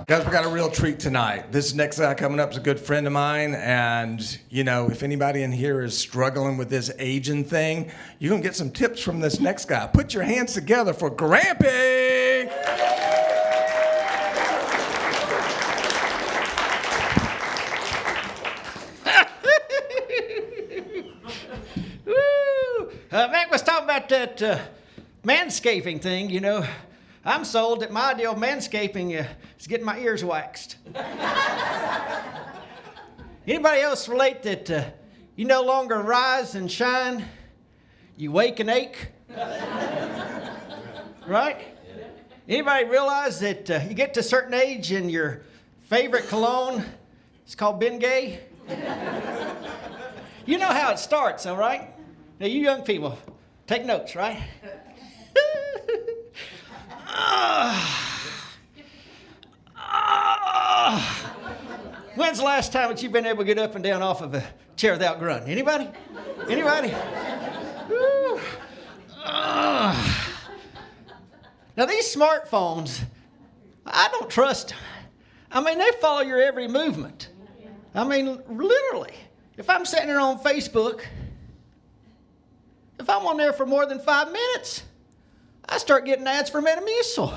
Guys, we got a real treat tonight. This next guy coming up is a good friend of mine, and, you know, if anybody in here is struggling with this aging thing, you're going to get some tips from this next guy. Put your hands together for Grampy! Mac was talking about that manscaping thing, you know. I'm sold that my idea of manscaping is getting my ears waxed. Anybody else relate that you no longer rise and shine, you wake and ache? Right? Anybody realize that you get to a certain age and your favorite cologne is called Bengay? You know how it starts, all right? Now, you young people, take notes, right? When's the last time that you've been able to get up and down off of a chair without grunting? Anybody? Anybody? Now, these smartphones, I don't trust them. I mean, they follow your every movement. I mean, literally. If I'm sitting there on Facebook, if I'm on there for more than 5 minutes, I start getting ads for Metamucil.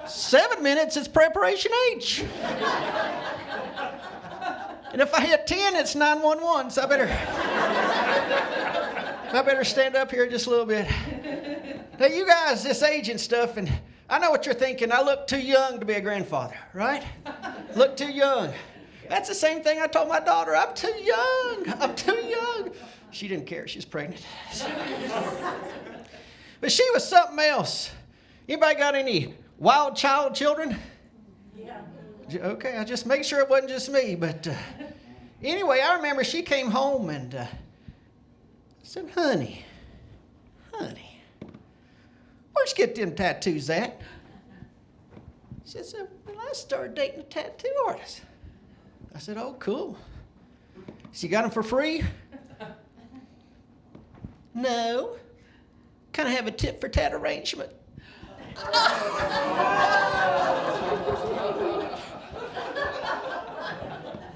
7 minutes, it's preparation H. And if I hit 10, it's 911, so I better stand up here just a little bit. Now, you guys, this aging stuff, and I know what you're thinking. I look too young to be a grandfather, right? Look too young. That's the same thing I told my daughter. I'm too young. I'm too young. She didn't care. She's pregnant. But she was something else. Anybody got any wild child children? Yeah. Okay, I just make sure it wasn't just me. But anyway, I remember she came home and I said, honey, where'd you get them tattoos at? She said, well, I started dating a tattoo artist. I said, oh, cool. So you got them for free? No. Kind of have a tip for tat arrangement.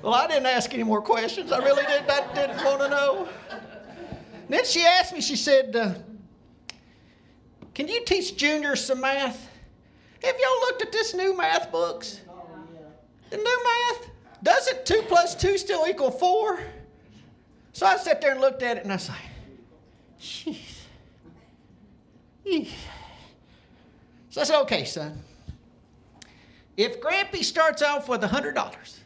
Well, I didn't ask any more questions. I really didn't want to know. Then she asked me, she said, can you teach juniors some math? Have y'all looked at this new math books? The new math? Doesn't 2 + 2 still equal 4? So I sat there and looked at it and I was like, jeez. So I said, okay, son. If Grampy starts off with $100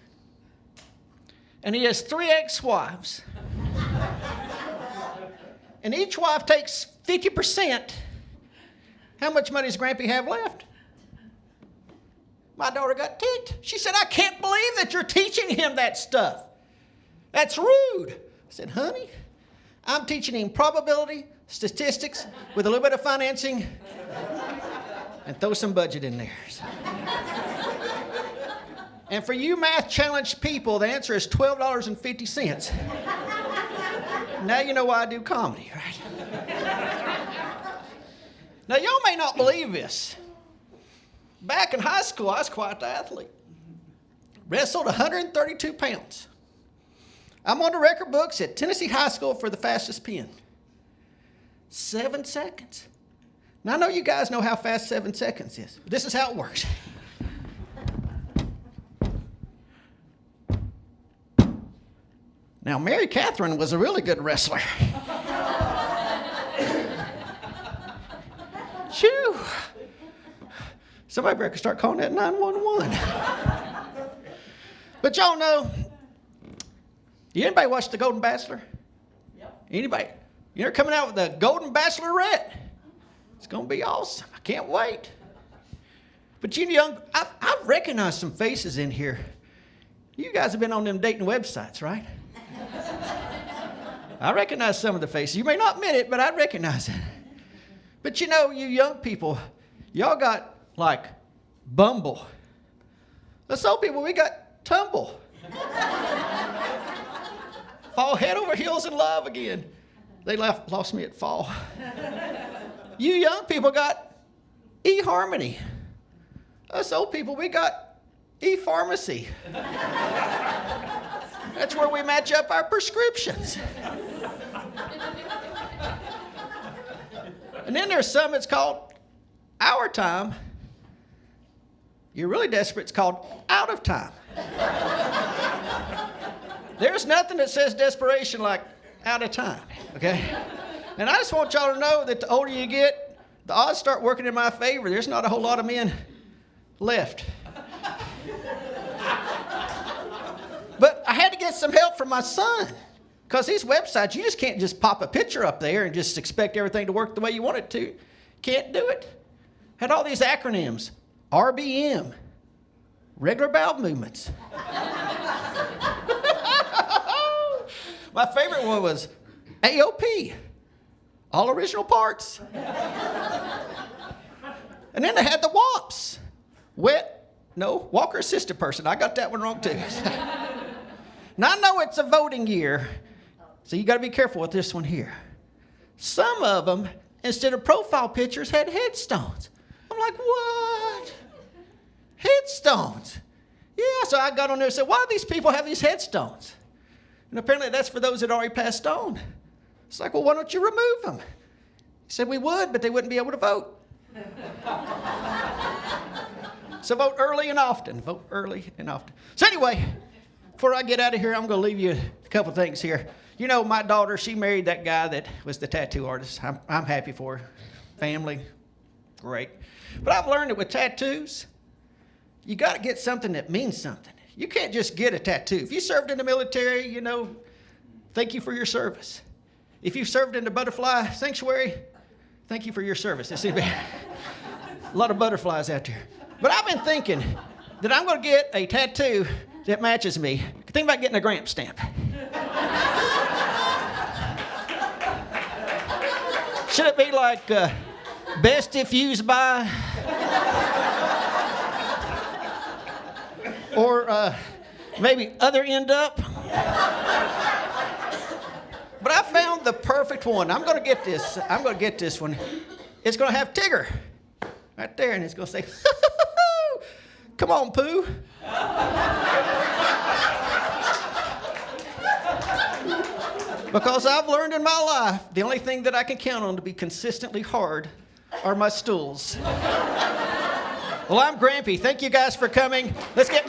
and he has 3 ex-wives and each wife takes 50%, how much money does Grampy have left? My daughter got ticked. She said, I can't believe that you're teaching him that stuff. That's rude. I said, honey, I'm teaching him probability, statistics, with a little bit of financing, and throw some budget in there. And for you math-challenged people, the answer is $12.50. Now you know why I do comedy, right? Now, y'all may not believe this. Back in high school, I was quite the athlete. Wrestled 132 pounds. I'm on the record books at Tennessee High School for the fastest pin. 7 seconds. Now, I know you guys know how fast 7 seconds is, but this is how it works. Now, Mary Catherine was a really good wrestler. Shoo! Somebody better start calling that 911. But y'all know, anybody watch The Golden Bachelor? Yep. Anybody? You're coming out with The Golden Bachelorette. It's going to be awesome. I can't wait. But you young, I've recognized some faces in here. You guys have been on them dating websites, right? I recognize some of the faces. You may not admit it, but I recognize it. But you know, you young people, y'all got like Bumble. Us old people, we got Tumble. Fall head over heels in love again. They lost me at fall. You young people got eHarmony. Us old people, we got e-pharmacy. That's where we match up our prescriptions. And then there's some that's called Our Time. You're really desperate, it's called Out of Time. There's nothing that says desperation like out of time, okay? And I just want y'all to know that the older you get, the odds start working in my favor. There's not a whole lot of men left. But I had to get some help from my son. Because these websites, you just can't just pop a picture up there and just expect everything to work the way you want it to. Can't do it. Had all these acronyms. RBM. Regular bowel movements. My favorite one was AOP. All original parts. And then they had the WAPs. Walker assisted person. I got that one wrong too. Now I know it's a voting year, so you got to be careful with this one here. Some of them, instead of profile pictures, had headstones. I'm like, what? Headstones? Yeah, so I got on there and said, why do these people have these headstones? And apparently that's for those that already passed on. It's like, well, why don't you remove them? He said we would, but they wouldn't be able to vote. So vote early and often. Vote early and often. So anyway, before I get out of here, I'm going to leave you a couple things here. You know, my daughter, she married that guy that was the tattoo artist. I'm happy for her. Family, great. But I've learned that with tattoos, you got to get something that means something. You can't just get a tattoo. If you served in the military, you know, thank you for your service. If you served in the butterfly sanctuary, thank you for your service. There's a lot of butterflies out there. But I've been thinking that I'm going to get a tattoo that matches me. Think about getting a Gramp stamp. Should it be like best if used by? Or maybe other end up? But I found the perfect one. I'm going to get this. I'm going to get this one. It's going to have Tigger right there, and it's going to say, come on, Pooh. Because I've learned in my life, the only thing that I can count on to be consistently hard are my stools. Well, I'm Grampy. Thank you guys for coming. Let's get